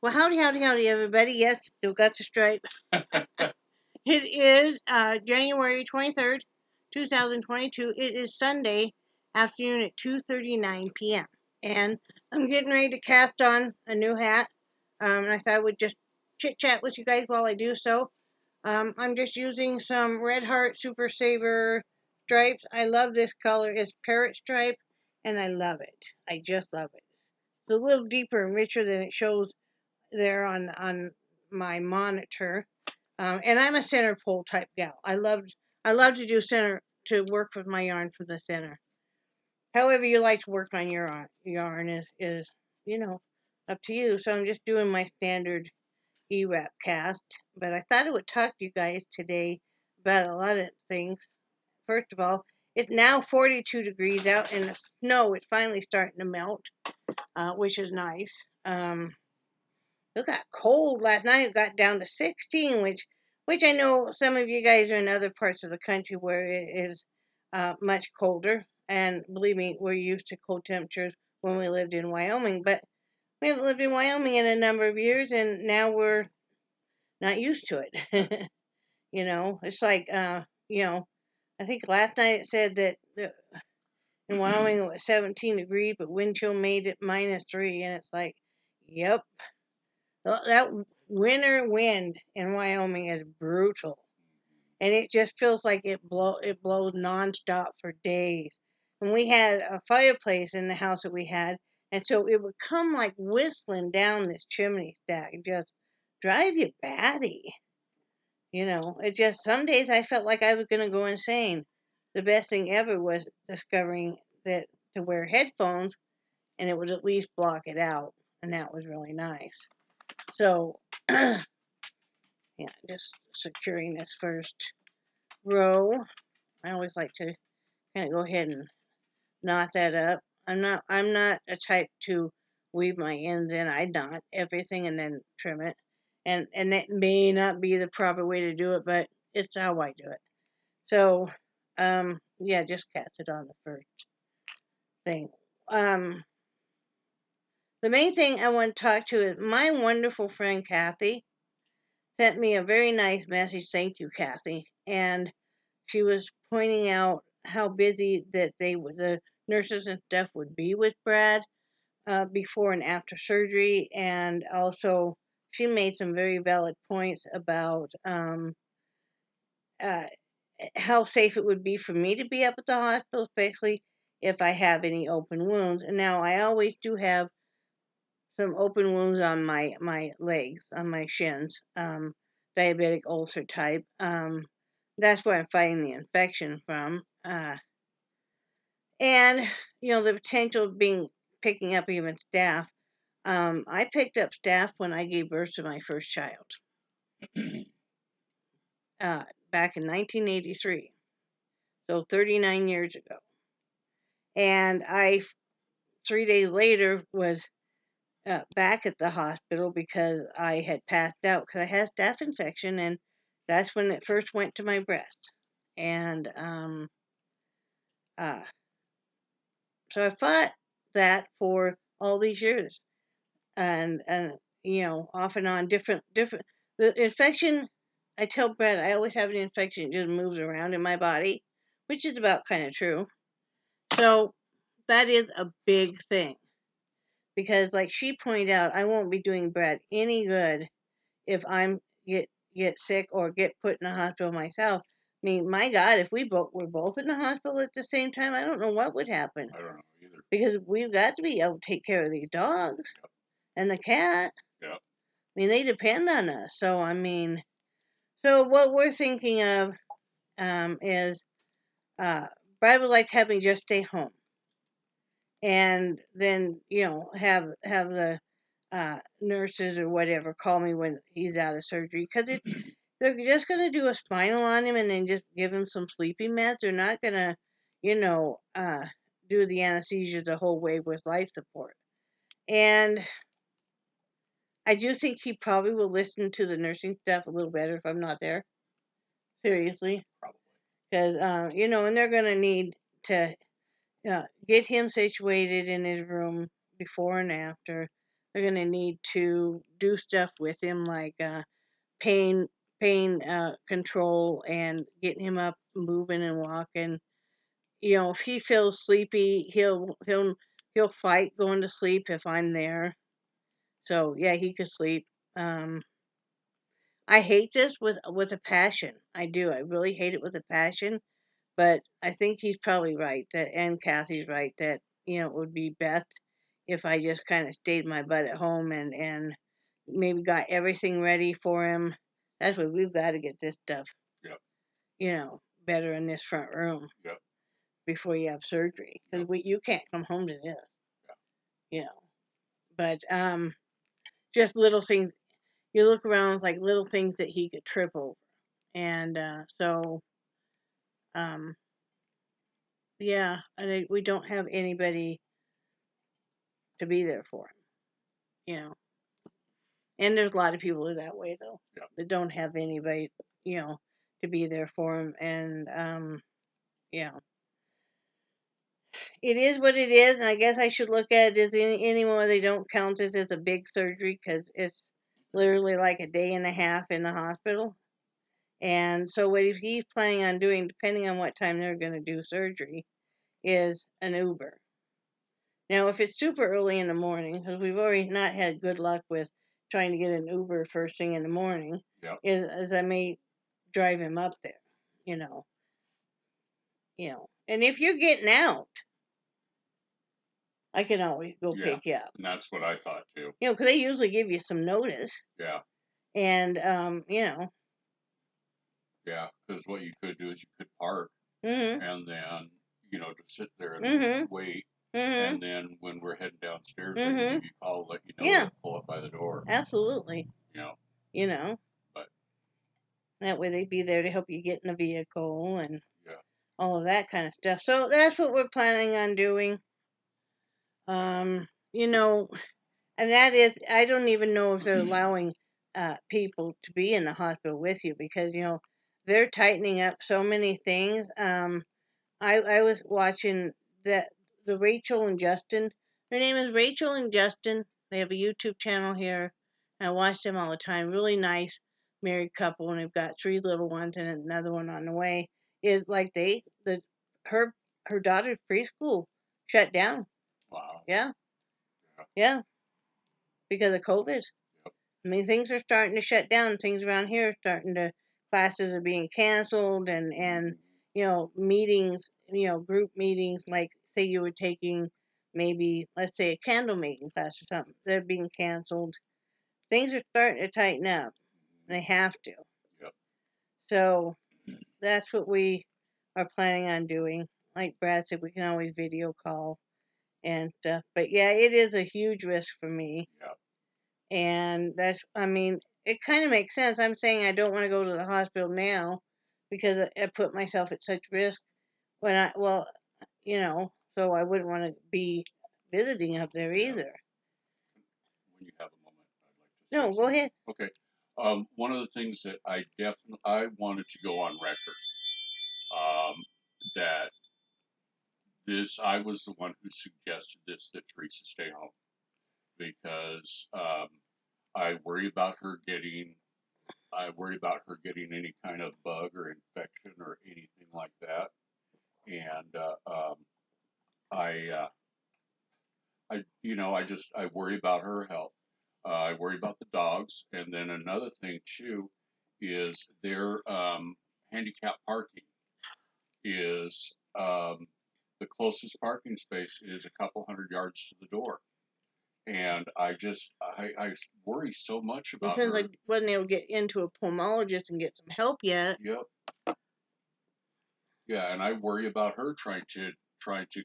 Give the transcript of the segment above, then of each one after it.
Well, howdy, howdy, howdy, everybody. Yes, still got the stripe. It is January 23rd, 2022. It is Sunday afternoon at 2:39 p.m. And I'm getting ready to cast on a new hat. And I thought I would just chit-chat with you guys while I do so. I'm just using some Red Heart Super Saver stripes. I love this color. It's parrot stripe, and I love it. I just love it. It's a little deeper and richer than it shows there on my monitor. And I'm a center pole type gal. I love to do center, to work with my yarn from the center. However you like to work on your yarn is up to you. So I'm just doing my standard E-wrap cast. But I thought I would talk to you guys today about a lot of things. First of all, it's now 42 degrees out, and the snow is finally starting to melt, which is nice. It got cold last night. It got down to 16, which I know some of you guys are in other parts of the country where it is much colder. And believe me, we're used to cold temperatures when we lived in Wyoming. But we haven't lived in Wyoming in a number of years, and now we're not used to it. It's like, I think last night it said that in Wyoming it was 17 degrees, but wind chill made it -3. And it's like, yep. That winter wind in Wyoming is brutal, and it just feels like it blows nonstop for days. And we had a fireplace in the house that we had, and so it would come like whistling down this chimney stack and just drive you batty. It just, some days I felt like I was gonna go insane. The best thing ever was discovering that to wear headphones, and it would at least block it out, and that was really nice. So, yeah, just securing this first row. I always like to kind of go ahead and knot that up. I'm not a type to weave my ends in. I knot everything and then trim it. And that may not be the proper way to do it, but it's how I do it. So, yeah, just cast it on the first thing. The main thing I want to talk to is my wonderful friend Kathy sent me a very nice message. Thank you, Kathy. And she was pointing out how busy that the nurses and stuff would be with Brad before and after surgery. And also, she made some very valid points about how safe it would be for me to be up at the hospital, especially if I have any open wounds. And now I always do have some open wounds on my legs, on my shins, diabetic ulcer type. That's where I'm fighting the infection from. And, the potential of picking up even staph. I picked up staph when I gave birth to my first child. Back in 1983. So 39 years ago. And 3 days later, was back at the hospital because I had passed out because I had a staph infection, and that's when it first went to my breast. And so I fought that for all these years, and off and on, different. The infection, I tell Brett, I always have an infection. It just moves around in my body, which is about kind of true. So that is a big thing. Because, like she pointed out, I won't be doing Brad any good if I'm get sick or get put in the hospital myself. I mean, my God, if we were both in the hospital at the same time, I don't know what would happen. I don't know either. Because we've got to be able to take care of these dogs. Yep. And the cat. Yeah. I mean, they depend on us. So, so what we're thinking of is Brad would like to have me just stay home. And then, have the nurses or whatever call me when he's out of surgery. Because they're just going to do a spinal on him and then just give him some sleeping meds. They're not going to, do the anesthesia the whole way with life support. And I do think he probably will listen to the nursing stuff a little better if I'm not there. Seriously. Probably. Because, and they're going to need to get him situated in his room before and after. they're going to need to do stuff with him like pain control and getting him up, moving and walking. You know, if he feels sleepy, he'll fight going to sleep if I'm there. So yeah, he could sleep. I hate this with a passion. I do. I really hate it with a passion. But I think he's probably right that, and Kathy's right that it would be best if I just kind of stayed my butt at home and maybe got everything ready for him. That's what we've got to get this stuff. Yep. Better in this front room. Yep. Before you have surgery, because you can't come home to this. Yeah. But just little things. You look around, like little things that he could trip over, and so yeah, and we don't have anybody to be there for him. And there's a lot of people that way though, that don't have anybody, to be there for him, and it is what it is, and I guess I should look at it as anymore. They don't count this as a big surgery because it's literally like a day and a half in the hospital. And so what he's planning on doing, depending on what time they're going to do surgery, is an Uber. Now, if it's super early in the morning, because we've already not had good luck with trying to get an Uber first thing in the morning, is I may drive him up there, And if you're getting out, I can always go pick you up. And that's what I thought too. Because they usually give you some notice. Yeah. And, Yeah, because what you could do is you could park and then, just sit there and wait. And then when we're heading downstairs, I can give you a call, let you know, to pull up by the door. Absolutely. But that way they'd be there to help you get in the vehicle and all of that kind of stuff. So that's what we're planning on doing. And that is, I don't even know if they're allowing people to be in the hospital with you because, they're tightening up so many things. I was watching the Rachel and Justin. Their name is Rachel and Justin. They have a YouTube channel here. And I watch them all the time. Really nice married couple, and they've got 3 little ones and another one on the way. Is like her daughter's preschool shut down. Wow. Yeah. Yeah. Because of COVID. Yep. I mean, things are starting to shut down. Things around here are classes are being canceled, and meetings, group meetings, like say you were taking maybe, let's say, a candle making class or something, they're being canceled. Things are starting to tighten up. They have to. Yep. So that's what we are planning on doing. Like Brad said, we can always video call and stuff. But yeah, it is a huge risk for me. Yep. And it kind of makes sense. I'm saying I don't want to go to the hospital now because I put myself at such risk so I wouldn't want to be visiting up there either. When you have a moment, I'd like to No, go ahead. Okay. One of the things that I wanted to go on record, that I was the one who suggested that Teresa stay home because I worry about her getting any kind of bug or infection or anything like that, and I worry about her health. I worry about the dogs, and then another thing too is their handicap parking is the closest parking space is a couple hundred yards to the door. And I worry so much about since her. I wasn't able to get into a pulmonologist and get some help yet. Yep. Yeah, and I worry about her trying to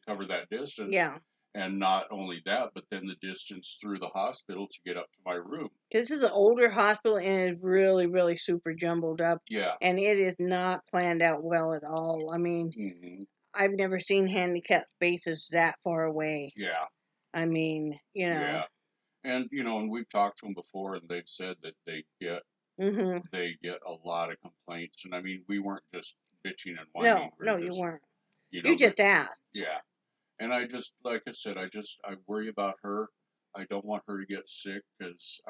cover that distance. Yeah. And not only that, but then the distance through the hospital to get up to my room. This is an older hospital and it's really, really super jumbled up. Yeah. And it is not planned out well at all. I mean, I've never seen handicapped spaces that far away. Yeah. I mean, Yeah. And, and we've talked to them before and they've said that they get a lot of complaints. And I mean, we weren't just bitching and whining. No, you weren't. You just asked. Yeah. And I just, like I said, I worry about her. I don't want her to get sick because,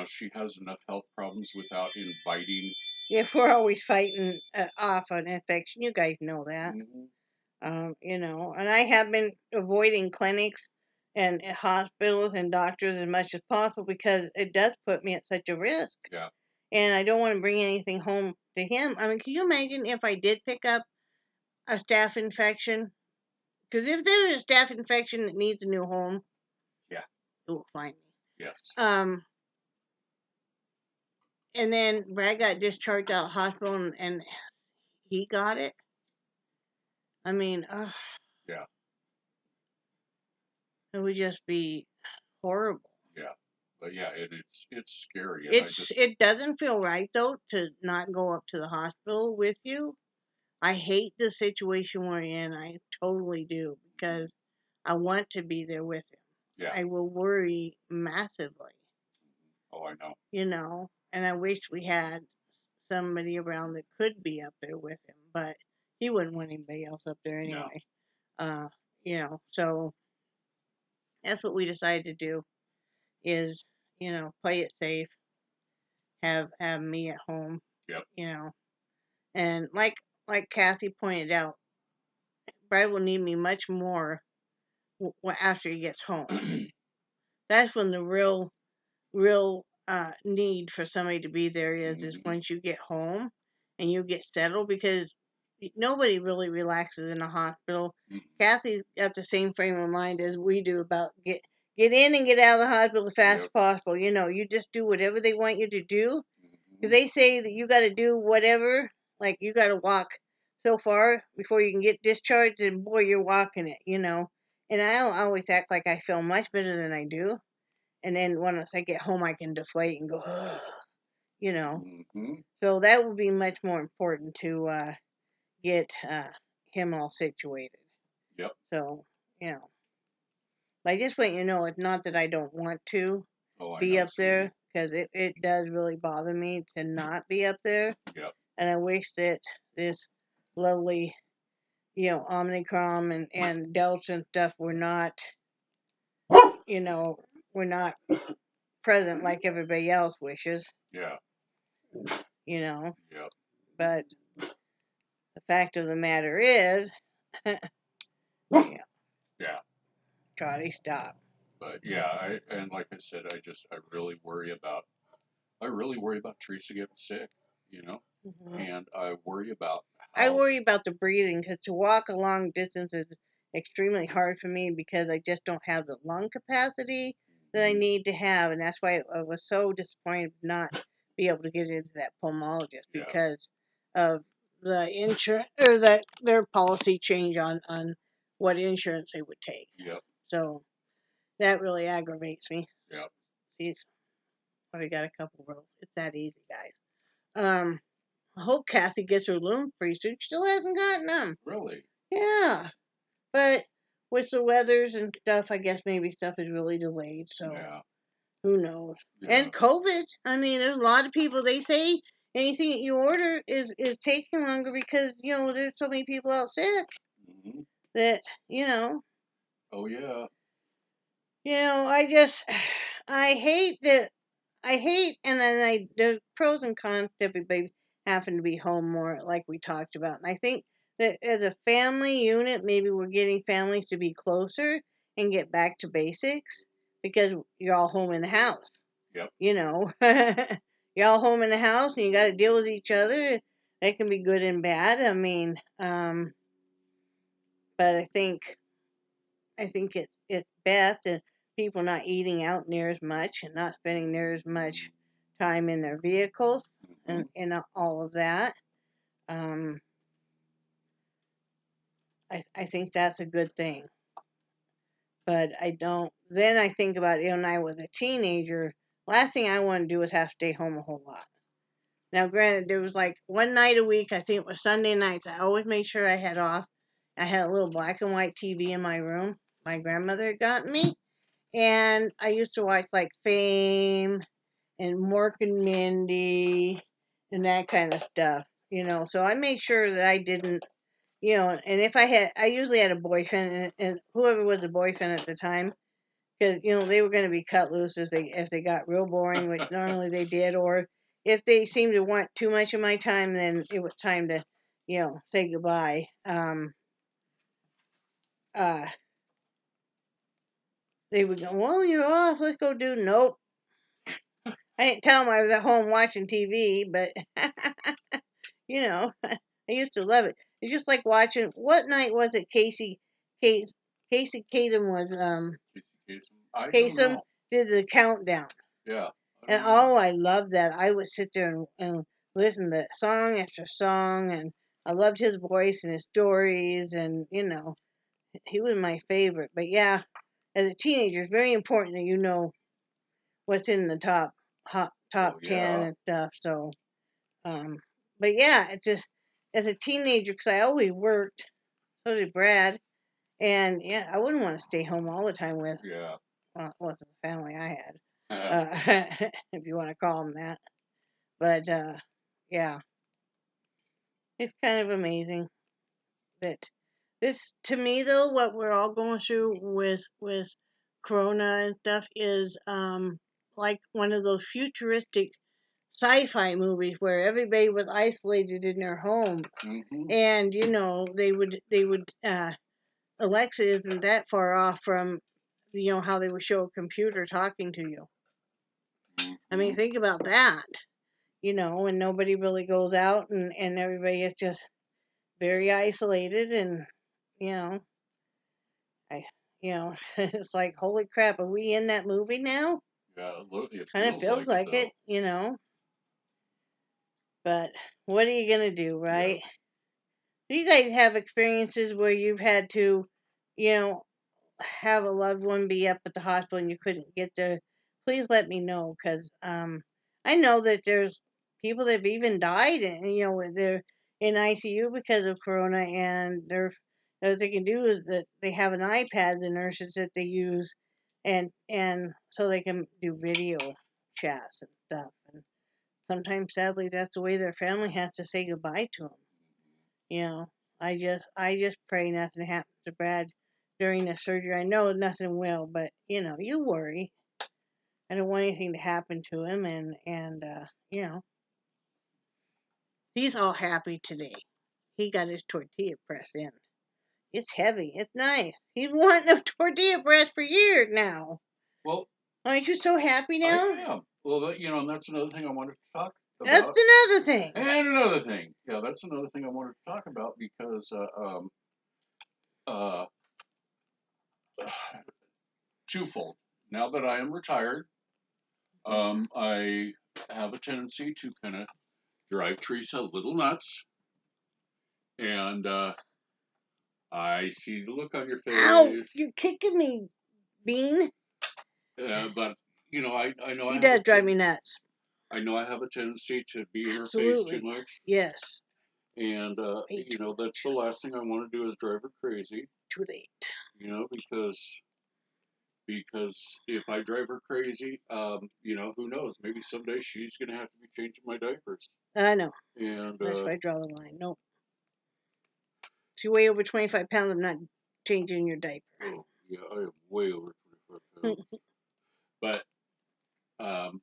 she has enough health problems without inviting. If we're always fighting off an infection, you guys know that. Mhm. And I have been avoiding clinics and hospitals and doctors as much as possible because it does put me at such a risk. Yeah. And I don't want to bring anything home to him. I mean, can you imagine if I did pick up a staph infection? Because if there's a staph infection that needs a new home, Yeah. it will find me. Yes. And then Brad got discharged out of hospital and he got it. I mean, Yeah. it would just be horrible. Yeah. But yeah, it's scary, and It doesn't feel right though to not go up to the hospital with you. I hate the situation we're in. I totally do because I want to be there with him. Yeah. I will worry massively. Oh, I know. And I wish we had somebody around that could be up there with him, but he wouldn't want anybody else up there No. anyway. So that's what we decided to do is, play it safe, have me at home, Yep. and like Kathy pointed out, Brad will need me much more after he gets home. That's when the real need for somebody to be there is once you get home and you get settled because nobody really relaxes in a hospital. Kathy's got the same frame of mind as we do about get in and get out of the hospital as fast as possible. You just do whatever they want you to do. Because they say that you got to do whatever, like you got to walk so far before you can get discharged, and boy, you're walking it. And I don't always act like I feel much better than I do. And then once I get home, I can deflate and go, So that would be much more important to get him all situated. Yep. So, I just want you to know it's not that I don't want to be up there because it does really bother me to not be up there. Yep. And I wish that this lovely, Omnicron and Delta and stuff were not, were not present like everybody else wishes. Yeah. Yep. But the fact of the matter is, yeah. Charlie, stop. But yeah, and like I said, I really worry about Teresa getting sick, and I worry about I worry about the breathing because to walk a long distance is extremely hard for me because I just don't have the lung capacity that I need to have, and that's why I was so disappointed not be able to get into that pulmonologist because of the insurance or their policy change on what insurance they would take. Yep. So that really aggravates me. Yep. See, we got a couple rows. It's that easy, guys. I hope Kathy gets her loan pretty soon. She still hasn't gotten them. Really? Yeah. But with the weathers and stuff, I guess maybe stuff is really delayed. So who knows? Yeah. And COVID. I mean, there's a lot of people. They say anything that you order is taking longer because there's so many people out sick that Oh yeah. I hate that. And then there's pros and cons to everybody having to be home more, like we talked about. And I think that as a family unit, maybe we're getting families to be closer and get back to basics because you're all home in the house. Yep. You're all home in the house and you got to deal with each other. That can be good and bad. I mean, but I think it's best and people not eating out near as much and not spending near as much time in their vehicles and all of that. I think that's a good thing. But then I think about when I was a teenager, last thing I want to do is have to stay home a whole lot. Now, granted, there was like one night a week, I think it was Sunday nights, I always made sure I had off. I had a little black and white TV in my room my grandmother had gotten me. And I used to watch like Fame and Mork and Mindy and that kind of stuff, So I made sure that I didn't, and if I usually had a boyfriend, and whoever was a boyfriend at the time, because they were going to be cut loose as they got real boring, which normally they did, or if they seemed to want too much of my time, then it was time to say goodbye. Uh, they would go, well, you're off. Let's go do. Nope. I didn't tell them I was at home watching TV, but I used to love it. It's just like watching. What night was it? Casey Kasem was I don't Kasem know. did the countdown, Yeah. and oh, I loved that. I would sit there and listen to song after song, and I loved his voice and his stories, and he was my favorite. But yeah, as a teenager, it's very important that you know what's in the top Oh, 10 yeah. and stuff. So, but yeah, it's just as a teenager, because I always worked. So did Brad, and yeah, I wouldn't want to stay home all the time with Yeah. the family I had, if you want to call them that. But yeah, it's kind of amazing that this, to me though, what we're all going through with Corona and stuff is like one of those futuristic sci-fi movies where everybody was isolated in their home, Mm-hmm. and they would Alexa isn't that far off from how they would show a computer talking to you. I mean, think about that. And nobody really goes out, and everybody is just very isolated, and you know I it's like, holy crap, are we in that movie now? Yeah. It Kind of feels like like it. But what are you gonna do, Yeah. right? Do you guys have experiences where you've had to, you know, have a loved one be up at the hospital and you couldn't get there? Please let me know, because I know that there's people that have even died, and they're in ICU because of Corona, and what they can do is that they have an iPad, the nurses, that they use, and so they can do video chats and stuff. And sometimes, sadly, that's the way their family has to say goodbye to them. You know, I just pray nothing happens to Brad during the surgery. I know nothing will, but you worry. I don't want anything to happen to him, and he's all happy today. He got his tortilla press in. It's heavy. It's nice. He's wanting a tortilla press for years now. Well, Aren't you so happy I now? am. Well, and that's another thing I wanted to talk That's about. another thing. And another thing. Yeah, that's another thing I wanted to talk about because uh, twofold. Now that I am retired, I have a tendency to kind of drive Teresa a little nuts, and I see the look on your Ow! face. You're kicking me, Bean. But I know I He have does drive me nuts. I know I have a tendency to be in her face too Absolutely. much, Yes. and that's the last thing I want to do is drive her crazy. Too late. Because if I drive her crazy, who knows? Maybe someday she's gonna have to be changing my diapers. I know. And That's why I draw the line. Nope. If you weigh over 25 pounds, I'm not changing your diaper. oh yeah, I am way over 25 pounds. But um,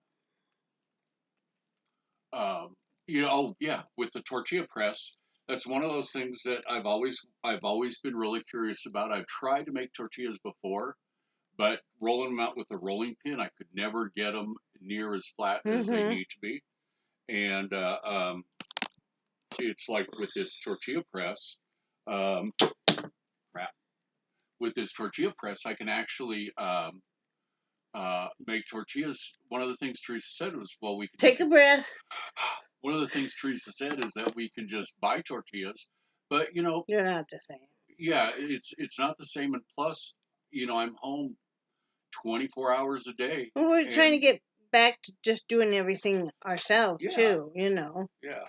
oh yeah, with the tortilla press, that's one of those things that I've always been really curious about. I've tried to make tortillas before, but rolling them out with a rolling pin, I could never get them near as flat as they need to be. And it's like with this tortilla press, um, crap. With this tortilla press, I can actually make tortillas. One of the things Teresa said was, well, we can Take a breath. One of the things Teresa said is that we can just buy tortillas, but You're not the same. yeah, it's not the same. And plus, I'm home 24 hours a day. Well, we're trying to get back to just doing everything ourselves, Yeah. too, Yeah.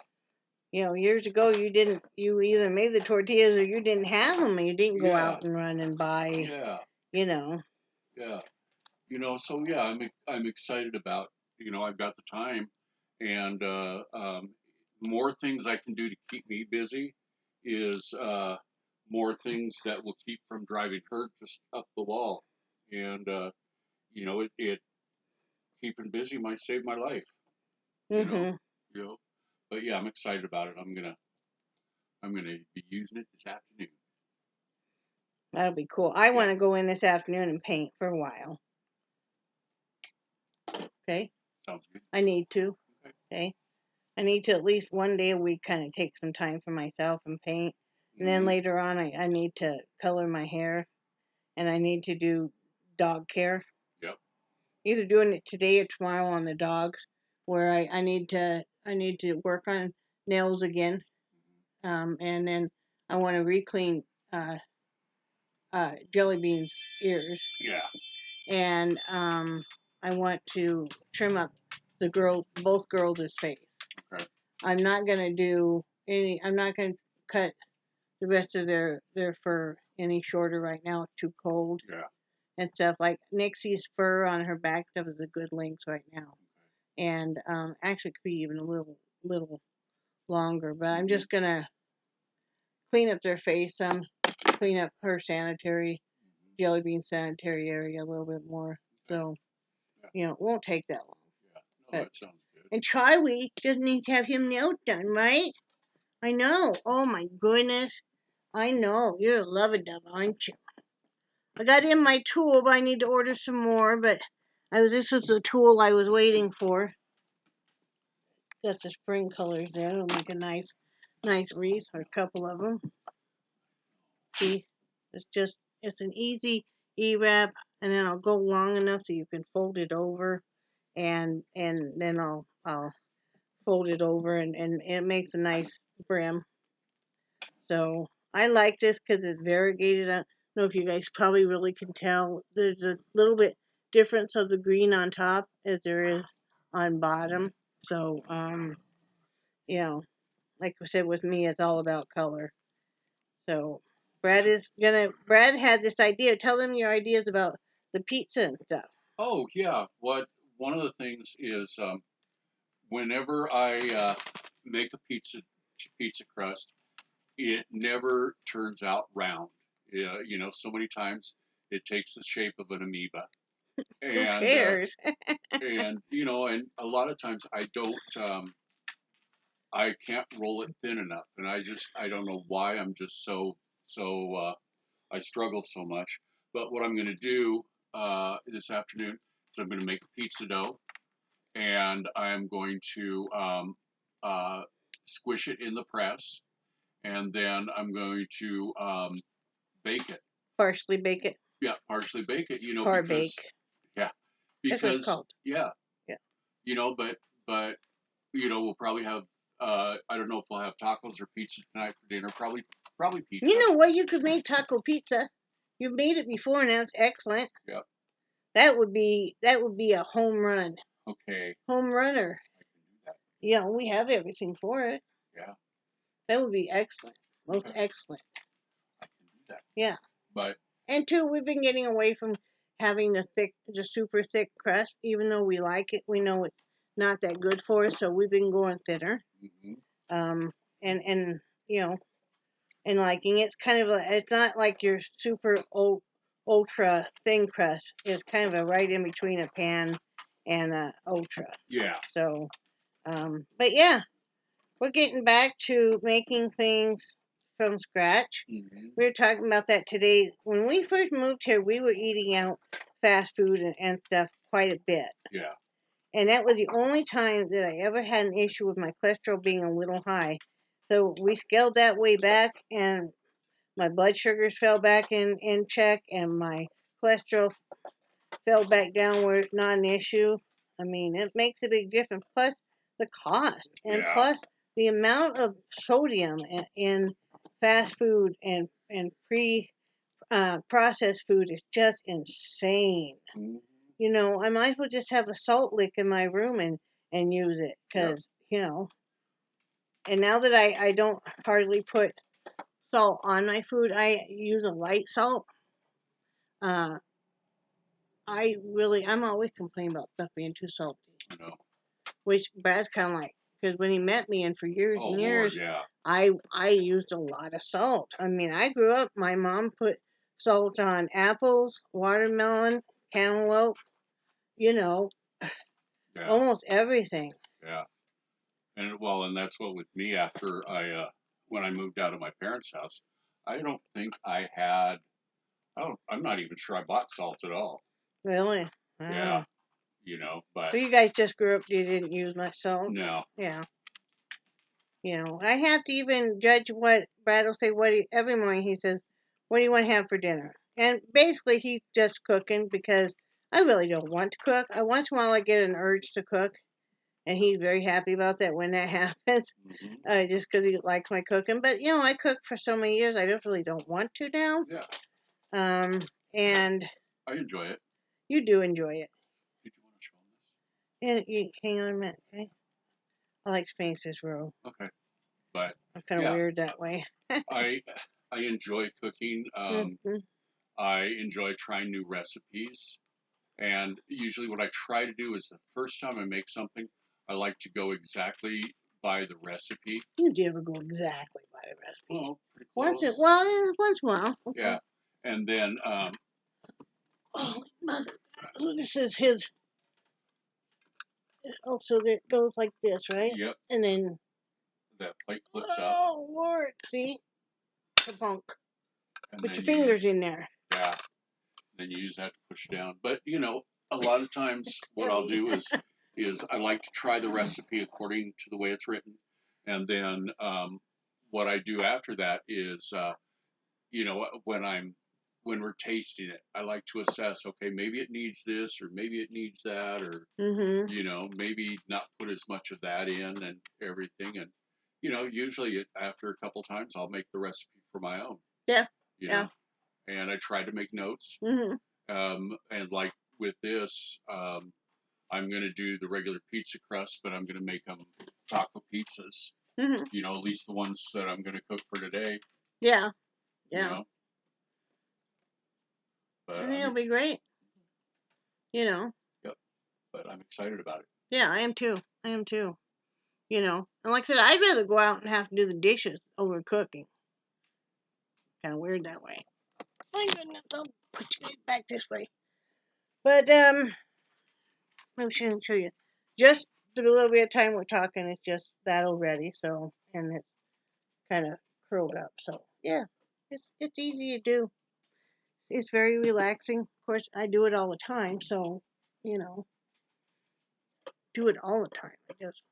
Years ago, you either made the tortillas or you didn't have them, and you didn't go Yeah. out and run and buy, Yeah. Yeah. So yeah, I'm excited about, I've got the time, and more things I can do to keep me busy is more things that will keep from driving her just up the wall. And it keeping busy might save my life. You know, Mm-hmm. you know. But yeah, I'm excited about it. I'm gonna be using it this afternoon. That'll be cool. I Yeah, want to go in this afternoon and paint for a while. Okay? sounds good. I need to. Okay. Okay? I need to at least one day a week kind of take some time for myself and paint. And then Mm-hmm. later on, I need to color my hair and I need to do dog care. Yep. Either doing it today or tomorrow on the dogs, where I need to work on nails again. And then I want to reclean uh, Jellybean's ears, Yeah. and I want to trim up both girls' face. Okay. I'm not gonna do any. I'm not gonna cut the rest of their fur any shorter right now. It's too cold Yeah. and stuff. Like Nixie's fur on her back stuff is a good length right now, and actually could be even a little longer. But I'm Mm-hmm. just gonna clean up their face some, clean up her sanitary Jellybean sanitary area a little bit more. Okay. So Yeah. it won't take that long. Yeah. No, But that sounds good. and Charlie just needs to have him nails done, right? I know. Oh my goodness. I know. You're a love a dove, aren't you? I got in my tool, but I need to order some more. But this was the tool I was waiting for. Got the spring colors there. It'll make a nice wreath or a couple of them. See, it's an easy E-wrap, and then I'll go long enough so you can fold it over, and then I'll fold it over, and it makes a nice brim. So I like this because it's variegated. I don't know if you guys probably really can tell. There's a little bit difference of the green on top as there is on bottom. So you know, like I said, with me, it's all about color. So Brad had this idea. Tell them your ideas about the pizza and stuff. Oh yeah. One of the things is whenever I make a pizza crust, it never turns out round. Yeah, so many times it takes the shape of an amoeba, Who and cares? and a lot of times I can't roll it thin enough, and I don't know why I'm just so I struggle so much. But what I'm going to do this afternoon is I'm going to make a pizza dough, and I'm going to uh, squish it in the press, and then I'm going to bake it. Partially bake it. Yeah, partially bake it. Par Because bake. yeah, That's what it's because called. yeah, Yeah. but we'll probably have. I don't know if we'll have tacos or pizza tonight for dinner. Probably pizza. You know what? You could make taco pizza. You've made it before, and it's excellent. Yep. That would be a home run. Okay. Home runner. I can do that. Yeah, we have everything for it. Yeah. That would be excellent. Most Okay. excellent. I can do that. Yeah. But And two, we've been getting away from having the super thick crust. Even though we like it, we know it's not that good for us. So we've been going thinner. mm-hmm. Um, and you know, and liking it's kind of it's not like your super ultra thin crust. It's kind of a right in between a pan and a ultra. Yeah. So, but yeah, we're getting back to making things from scratch. Mm-hmm. We were talking about that today. When we first moved here, we were eating out fast food and stuff quite a bit. Yeah. And that was the only time that I ever had an issue with my cholesterol being a little high. So we scaled that way back, and my blood sugars fell back in check, and my cholesterol fell back down where it's not an issue. I mean, it makes a big difference. Plus the cost, and Yeah. plus the amount of sodium in fast food and processed food is just insane. Mm-hmm. I might as well just have a salt lick in my room and use it Yep. because and now that I don't hardly put salt on my food, I use a light salt. Uh, I'm always complaining about stuff being too salty, I know. which Brad's kind of like, because when he met me and for years Oh and Lord, years, yeah. I used a lot of salt. I mean, I grew up, my mom put salt on apples, watermelon, cantaloupe, you know, Yeah. almost everything. Yeah. And that's what with me after when I moved out of my parents' house, I don't think I had. Oh, I'm not even sure I bought salt at all. Really? Yeah. Wow. But So you guys just grew up, you didn't use much salt? no. Yeah. I have to even judge what Brad will say. Every morning he says, "What do you want to have for dinner?" And basically he's just cooking because I really don't want to cook. Once in a while I get an urge to cook, and he's very happy about that when that happens. Just because he likes my cooking. But I cooked for so many years, I really don't want to now. Yeah. And I enjoy it. you do enjoy it. Did you want to show them And hang on a minute, okay? I like to finish this row. this? Okay. But I'm kind of weird that way. I I enjoy cooking. Mm-hmm. I enjoy trying new recipes. And usually, what I try to do is the first time I make something, I like to go exactly by the recipe. You never go exactly by the recipe. Well, pretty Once in close. once in a while. Okay. Yeah. And then, Oh, mother! This is his. Oh, so it goes like this, right? yep, And then. that plate flips up. Oh Lord! See, punk. And Put then your fingers in there. Yeah. Then you use that to push down. But a lot of times what I'll do is I like to try the recipe according to the way it's written, and then what I do after that is when we're tasting it, I like to assess. Okay, maybe it needs this, or maybe it needs that, or maybe not put as much of that in and everything. And usually after a couple times, I'll make the recipe for my own. Yeah. You Yeah. know, and I try to make notes. And like with this, I'm going to do the regular pizza crust, but I'm going to make them taco pizzas. At least the ones that I'm going to cook for today. Yeah. You Yeah. know, I but think it'll be great. Yep. But I'm excited about it. Yeah, I am too. I am too. And like I said, I'd rather go out and have to do the dishes over cooking. Kind of weird that way. My goodness, I'll put you back this way. But I shouldn't show you. Just the little bit of time we're talking, it's just that already. So, and it's kind of curled up. So yeah, it's easy to do. It's very relaxing. Of course, I do it all the time. So, do it all the time. I just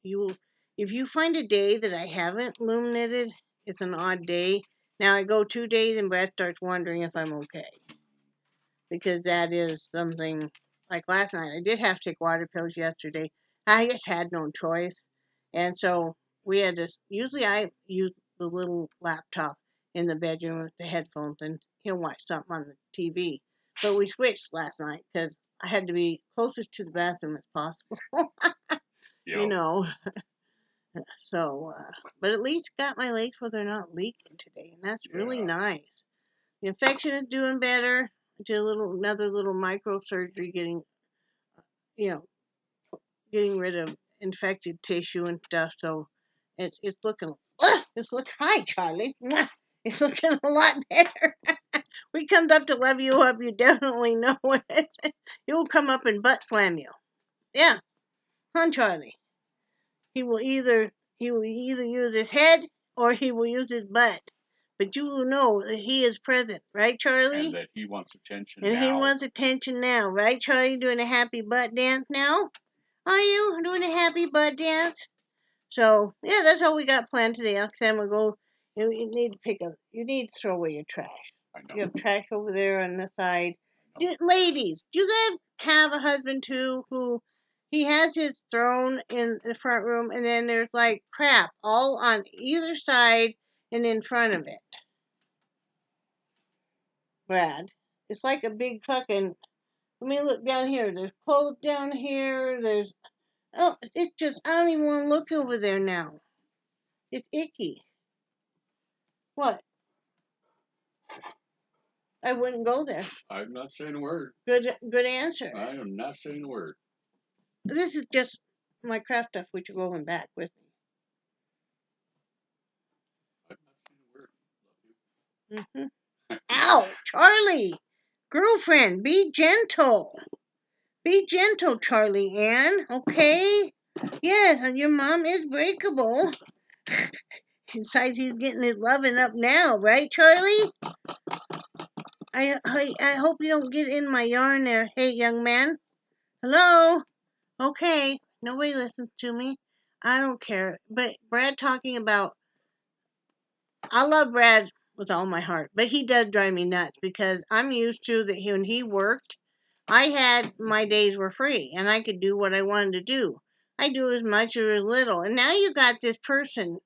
you if you find a day that I haven't loom knitted, it's an odd day. Now I go 2 days and Brad starts wondering if I'm okay. Because that is something like last night. I did have to take water pills yesterday. I just had no choice. And so we had to, usually I use the little laptop in the bedroom with the headphones and he'll watch something on the TV. But we switched last night because I had to be closest to the bathroom as possible. you know. So, but at least got my legs where they're not leaking today, and that's really nice. The infection is doing better. Did another little microsurgery, you know, getting rid of infected tissue and stuff. So, it's looking. Hi, Charlie. It's looking a lot better. When he comes up to love you up, you definitely know it. He will come up and butt slam you. Yeah, huh, Charlie? He will either use his head or he will use his butt. But you will know that he is present, right, Charlie? And that he wants attention And now. he wants attention now, right, Charlie? Doing a happy butt dance now? Are you doing a happy butt dance? So yeah, that's all we got planned today. Next time we'll go. You need to You need to throw away your trash. I know. You have trash over there on the side. Ladies, do you guys have a husband too who he has his throne in the front room and then there's like crap all on either side and in front of it? Brad, it's like a big fucking. Let me look down here. There's clothes down here. It's just I don't even want to look over there now. It's icky. What? I wouldn't go there. I'm not saying a word. Good answer. I am not saying a word. This is just my craft stuff, which are going back with me. I'm not saying a word. Love you. Ow, Charlie, girlfriend, be gentle. Be gentle, Charlie Ann, okay? Yes, and your mom is breakable. Besides, he's getting his loving up now, right, Charlie? I hope you don't get in my yarn there. Hey, young man. Hello? Okay, nobody listens to me. I don't care. But Brad talking about, I love Brad with all my heart, but he does drive me nuts because I'm used to that when he worked, I had my days were free and I could do what I wanted to do. I do as much or as little. And now you got this person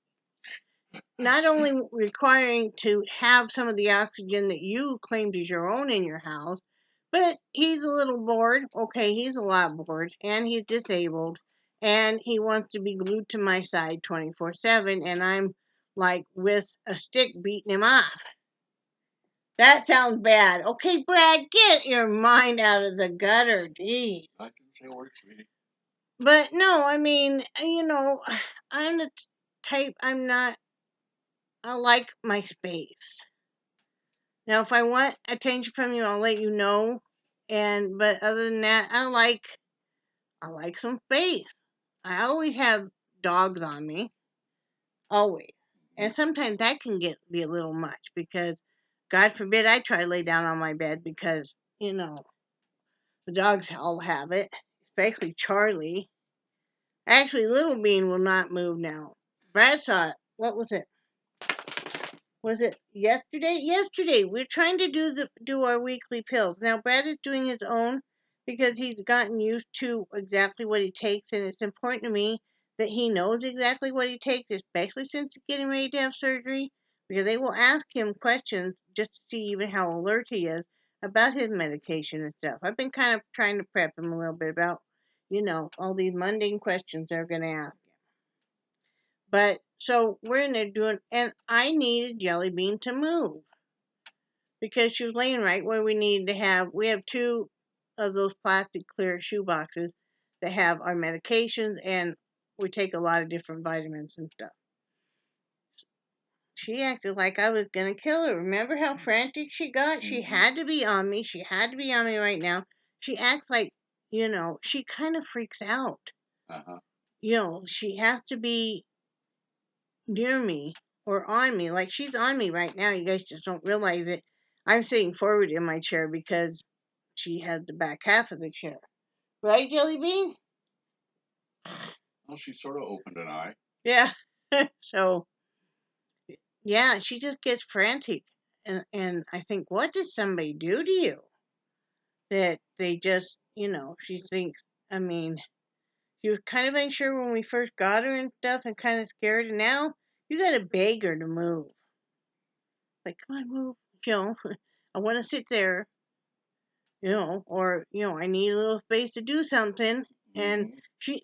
not only requiring to have some of the oxygen that you claimed is your own in your house, but he's a little bored. Okay, he's a lot bored, and he's disabled, and he wants to be glued to my side 24/7, and I'm like with a stick beating him off. That sounds bad. Okay, Brad, get your mind out of the gutter, geez. I can say a word, sweetie. But no, I mean, I'm the type, I like my space. Now, if I want attention from you, I'll let you know. But other than that, I like some space. I always have dogs on me, always, and sometimes that can be a little much because, God forbid, I try to lay down on my bed because the dogs all have it, especially Charlie. Actually, Little Bean will not move now. Brad saw it. What was it? Was it yesterday? Yesterday, we're trying to do our weekly pills. Now Brad is doing his own because he's gotten used to exactly what he takes, and it's important to me that he knows exactly what he takes, especially since he's getting ready to have surgery, because they will ask him questions just to see even how alert he is about his medication and stuff. I've been kind of trying to prep him a little bit about, all these mundane questions they're going to ask. But so we're in there doing, and I needed Jellybean to move because she was laying right where we needed to have. We have two of those plastic clear shoe boxes that have our medications, and we take a lot of different vitamins and stuff. She acted like I was gonna kill her. Remember how frantic she got? She had to be on me. She had to be on me right now. She acts like, she kind of freaks out. Uh-huh. She has to be near me or on me. Like she's on me right now. You guys just don't realize it. I'm sitting forward in my chair because she has the back half of the chair. Right, Jellybean? Well, she sort of opened an eye. Yeah. So, yeah, she just gets frantic. And I think, what did somebody do to you? That they just, she thinks, I mean, she was kind of unsure when we first got her and stuff and kind of scared. And now you got to beg her to move. Like, come on, move. I want to sit there, or I need a little space to do something. And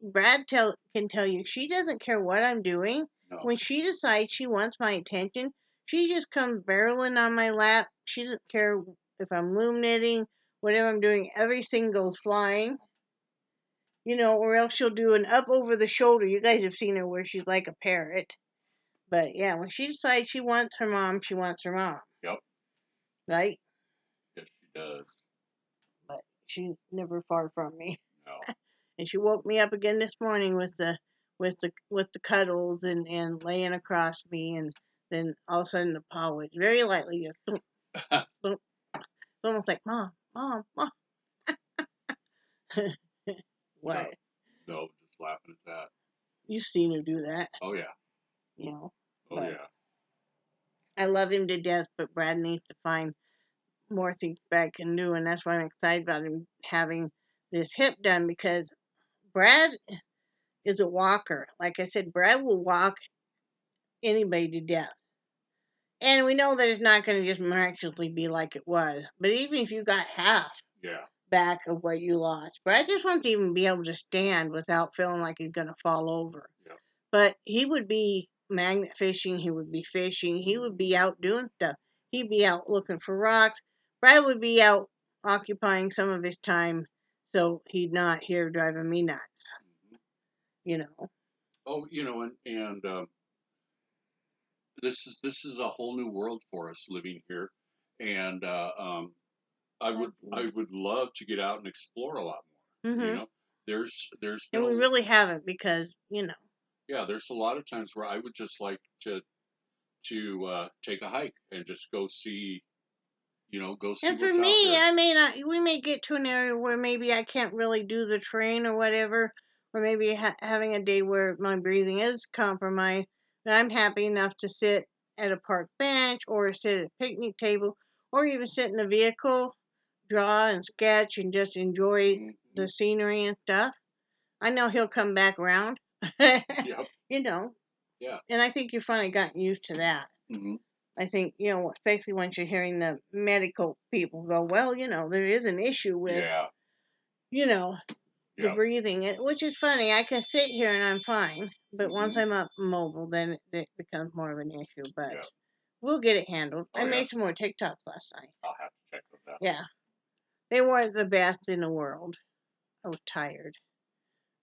Brad can tell you she doesn't care what I'm doing. No. When she decides she wants my attention, she just comes barreling on my lap. She doesn't care if I'm loom knitting, whatever I'm doing. Everything goes flying. Or else she'll do an up over the shoulder. You guys have seen her where she's like a parrot. But yeah, when she decides she wants her mom, she wants her mom. Yep. Right? Yes, she does. But she's never far from me. No. And she woke me up again this morning with the cuddles and laying across me, and then all of a sudden the paw was very lightly just boom, boom. It's almost like mom, mom, mom. What? No, just laughing at that. You've seen her do that. Oh yeah. Oh yeah. I love him to death, but Brad needs to find more things Brad can do, and that's why I'm excited about him having this hip done because Brad is a walker. Like I said, Brad will walk anybody to death. And we know that it's not going to just miraculously be like it was. But even if you got half back of what you lost, Brad just wants to even be able to stand without feeling like he's going to fall over. Yeah. But he would be magnet fishing. He would be fishing. He would be out doing stuff. He'd be out looking for rocks. Brad would be out occupying some of his time so he'd not here driving me nuts. Oh, and this is a whole new world for us living here, and I would love to get out and explore a lot more. You Mm-hmm. know, there's And been we a, really haven't because, yeah, there's a lot of times where I would just like to take a hike and just go see, go see and for what's out me, there. I may not, we may get to an area where maybe I can't really do the train or whatever, or maybe having a day where my breathing is compromised, but I'm happy enough to sit at a park bench or sit at a picnic table or even sit in a vehicle, draw and sketch and just enjoy Hmm. the scenery and stuff. I know he'll come back around, Yep. you know, Yeah. and I think you've finally gotten used to that. Hmm. I think, especially once you're hearing the medical people go, well, there is an issue with, Yeah. you know, the Yep. breathing, which is funny. I can sit here and I'm fine, but once Hmm. I'm up mobile, then it becomes more of an issue. But Yep. we'll get it handled. I Oh yeah. made some more TikToks last night. I'll have to check those out. Yeah, they weren't the best in the world. I was tired.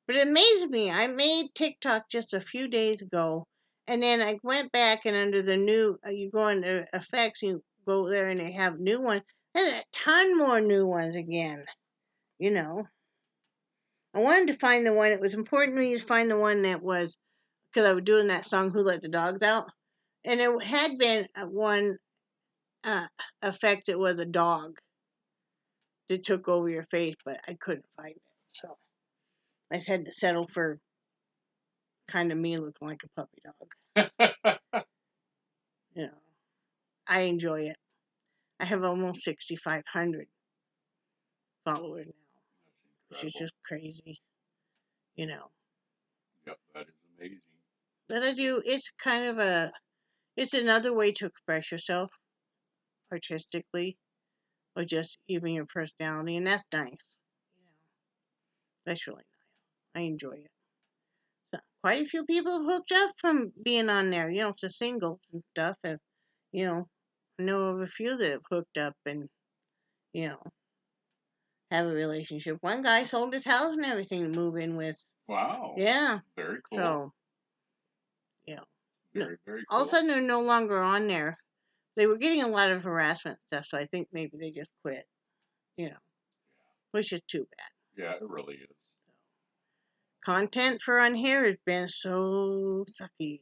But it amazed me. I made TikTok just a few days ago, and then I went back and under the new, you go into effects, you go there and they have new ones. There's a ton more new ones again. You know, I wanted to find the one. It was important to me to find the one that was because I was doing that song "Who Let the Dogs Out," and it had been one uh, effect that was a dog that took over your face, but I couldn't find it, so I just had to settle for kind of me looking like a puppy dog. You know. I enjoy it. I have almost 6,500 followers now, That's which is incredible. just crazy, you know. Yep, that is amazing. But I do, it's another way to express yourself artistically or just even your personality, and that's nice. You know, that's really nice. I enjoy it. So, quite a few people have hooked up from being on there, to singles and stuff, and, you know, I know of a few that have hooked up and, you know, have a relationship. One guy sold his house and everything to move in with. Wow. Yeah. Very cool. So, you know, no, Very, very all of a cool. sudden they're no longer on there. They were getting a lot of harassment stuff, so I think maybe they just quit, you know, which is too bad. Yeah, it really is. Content for on here has been so sucky.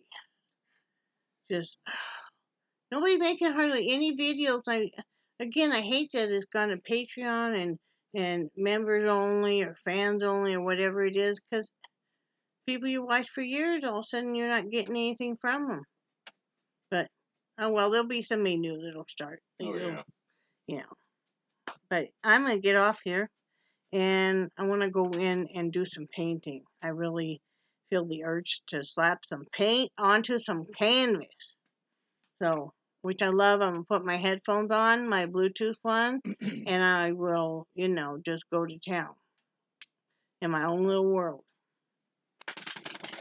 Just nobody making hardly any videos. I hate that it's gone to Patreon and members only or fans only or whatever it is, because people you watch for years, all of a sudden you're not getting anything from them. But oh well, there'll be somebody new that'll start. Oh yeah. You know. But I'm gonna get off here, and I want to go in and do some painting. I really feel the urge to slap some paint onto some canvas. So, which I love. I'm gonna put my headphones on, my Bluetooth one, and I will, just go to town in my own little world,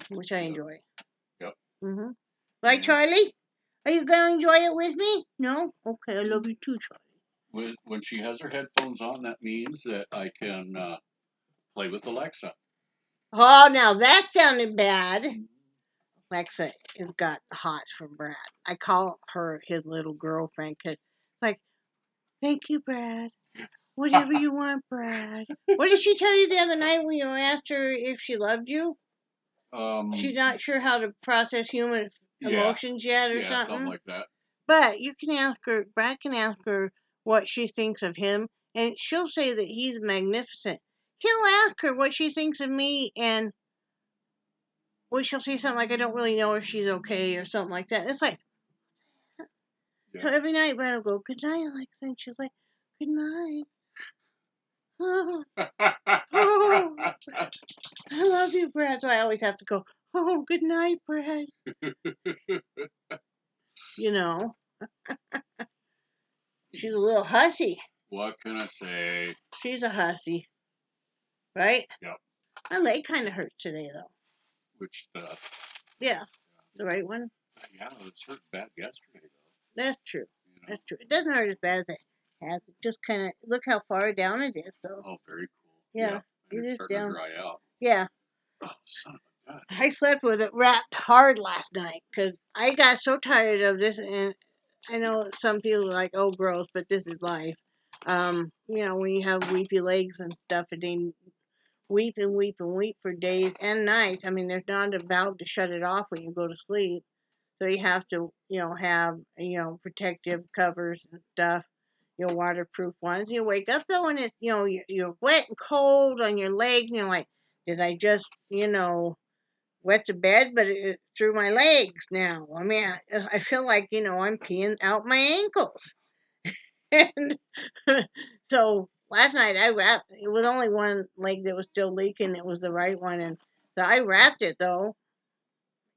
which I Yep. enjoy. Yep. Mhm. Right, Yeah. Charlie? Are you gonna enjoy it with me? No? Okay, I love you too, Charlie. When she has her headphones on, that means that I can play with Alexa. Oh, now that sounded bad. Alexa has got the hots for Brad. I call her his little girlfriend because, like, thank you, Brad. Whatever you want, Brad. What did she tell you the other night when you asked her if she loved you? She's not sure how to process human Yeah. emotions yet or Yeah, something something. like that. But you can ask her, Brad can ask her what she thinks of him, and she'll say that he's magnificent. He'll ask her what she thinks of me, and she'll say something like, I don't really know if she's okay, or something like that. It's like, so Yeah. every night Brad will go, good night, Alexa, and she's like, good night. Oh, oh, I love you, Brad. So I always have to go, oh, good night, Brad. You know, she's a little hussy. What can I say? She's a hussy, right? Yep. My leg kind of hurts today, though. Which Yeah, the right one. yeah, it's hurt bad yesterday though. That's true. You know. That's true. It doesn't hurt as bad as it has. It just kind of look how far down it is. So Oh, very cool. yeah, And it it's is starting down. to dry out. Yeah, Oh, son of a gun. I slept with it wrapped hard last night because I got so tired of this. And I know some people are like, "Oh, gross," but this is life. When you have weepy legs and stuff, and then weep and weep and weep for days and nights. I mean, there's not a valve to shut it off when you go to sleep. So you have to, have, protective covers and stuff, waterproof ones. You wake up though and it's, you're wet and cold on your legs. And you're like, did I just, wet the bed, but it's through my legs now. I mean, I feel like, I'm peeing out my ankles. And so last night I wrapped, it was only one leg that was still leaking. It was the right one. And so I wrapped it though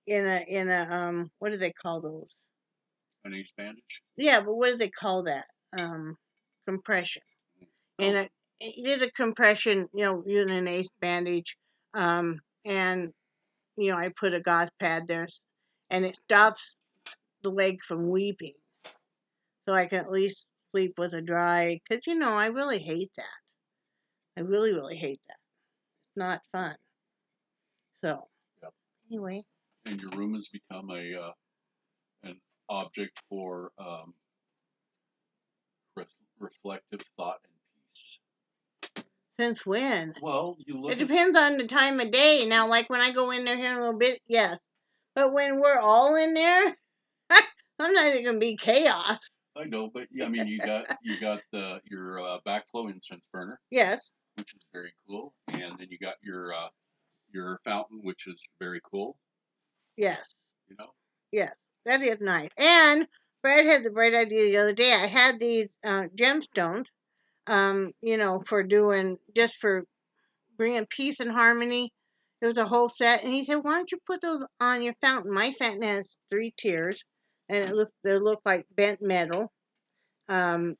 in a what do they call those? An ace bandage? Yeah, but what do they call that? Compression. And it is a compression, using an ace bandage. And, I put a gauze pad there and it stops the leg from weeping. So I can at least sleep with a dry, because, I really hate that. I really, really hate that. It's not fun. So, yep. Anyway. And your room has become an object for reflective thought and peace. Since when? Well, it depends on the time of day. Now, like when I go in there here in a little bit, yes. But when we're all in there, sometimes it can be chaos. I know, but I mean, you got your backflow incense burner. Yes. Which is very cool, and then you got your fountain, which is very cool. Yes. Yes, that is nice. And Brad had the bright idea the other day. I had these gemstones, for bringing peace and harmony. There was a whole set, and he said, "Why don't you put those on your fountain?" My fountain has 3 tiers, and they look like bent metal. And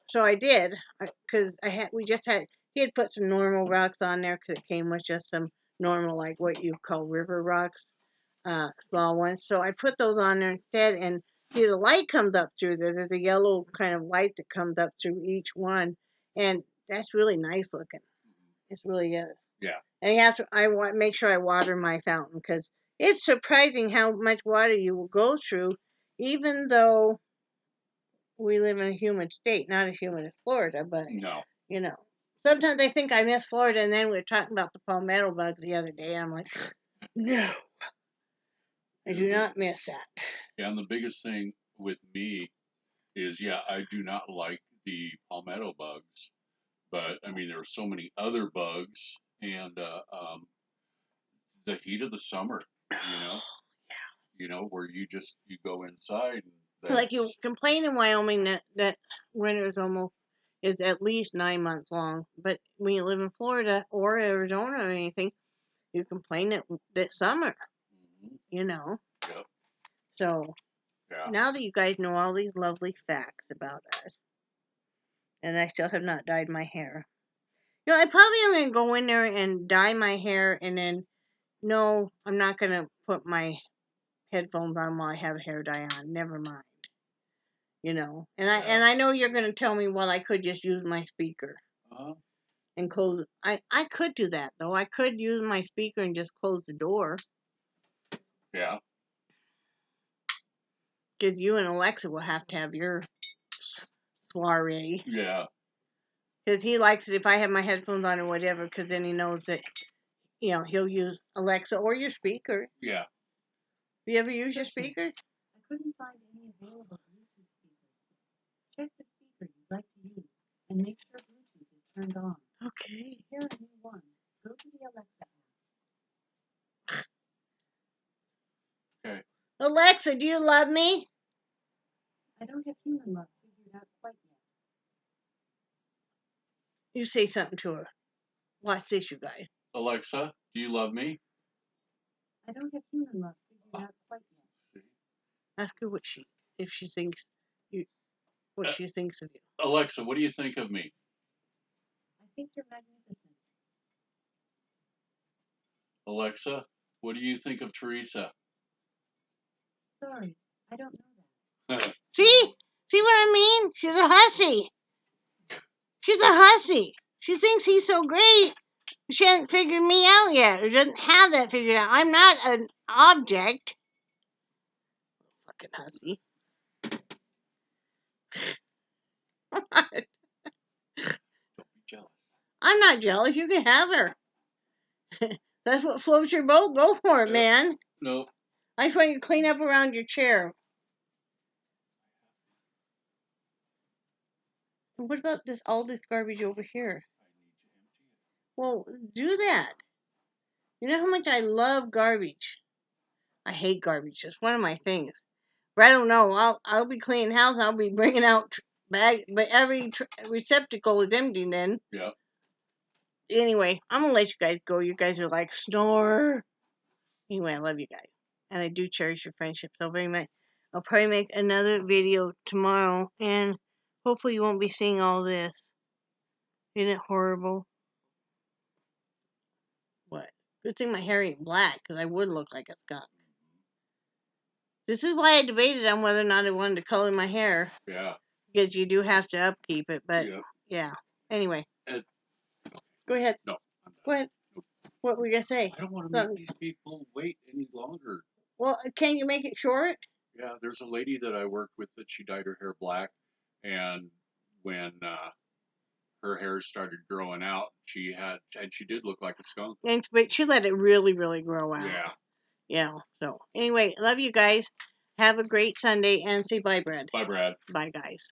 so I did, because he had put some normal rocks on there because it came with just some normal, like what you call river rocks, small ones. So I put those on there instead, and see, the light comes up through there. There's a yellow kind of light that comes up through each one, and that's really nice looking. It really is. Yeah. And I make sure I water my fountain, because it's surprising how much water you will go through, even though we live in a humid state, not as humid as Florida, but no. Sometimes I think I miss Florida, and then we were talking about the palmetto bug the other day, and I'm like, no, I do not miss that. Yeah, and the biggest thing with me is, I do not like the palmetto bugs, but I mean, there are so many other bugs, and the heat of the summer, where you go inside. And like you complain in Wyoming that winter is at least 9 months long, but when you live in Florida or Arizona or anything, you complain that summer. Mm-hmm. Yep. So now that you guys know all these lovely facts about us, and I still have not dyed my hair. I probably am going to go in there and dye my hair, and then, no, I'm not going to put my headphones on while I have hair dye on. Never mind. And I know you're going to tell me, well, I could just use my speaker. And close. I could do that, though. I could use my speaker and just close the door. Yeah. Because you and Alexa will have to have your soiree. Yeah. Because he likes it if I have my headphones on or whatever, because then he knows that, he'll use Alexa or your speaker. Yeah. Do you ever use your speaker? I couldn't find any available Bluetooth speakers. Check the speaker you'd like to use and make sure Bluetooth is turned on. Okay. To pair a new one, go to the Alexa app. Okay. Alexa, do you love me? I don't have human love figured out quite yet. You say something to her. Watch this, you guys. Alexa, do you love me? I don't have human love figured out quite yet. Ask her what she thinks of you. Alexa, what do you think of me? I think you're magnificent. Alexa, what do you think of Teresa? Sorry, I don't know that. See what I mean? She's a hussy. She's a hussy. She thinks he's so great. She hasn't figured me out yet, or doesn't have that figured out. I'm not an object. Fucking hussy. Don't be jealous. I'm not jealous. You can have her. That's what floats your boat. Go for it, man. No. I just want you to clean up around your chair. And what about all this garbage over here? Well, do that. You know how much I love garbage. I hate garbage. It's one of my things. But I don't know. I'll be cleaning house. I'll be bringing out bag, but every receptacle is empty then. Yeah. Anyway, I'm gonna let you guys go. You guys are like snore. Anyway, I love you guys, and I do cherish your friendship so very much. I'll probably make another video tomorrow, and hopefully you won't be seeing all this. Isn't it horrible? What? Good thing my hair ain't black, because I would look like a skunk. This is why I debated on whether or not I wanted to color my hair. Yeah. Because you do have to upkeep it, but Yep. yeah. Anyway. Go ahead. No. Go ahead. What were you going to say? I don't want to make these people wait any longer. Well, can you make it short? Yeah, there's a lady that I worked with that she dyed her hair black, and when her hair started growing out, she did look like a skunk. But she let it really, really grow out. Yeah. Yeah. So anyway, love you guys. Have a great Sunday and say bye, Brad. Bye, Brad. Bye, guys.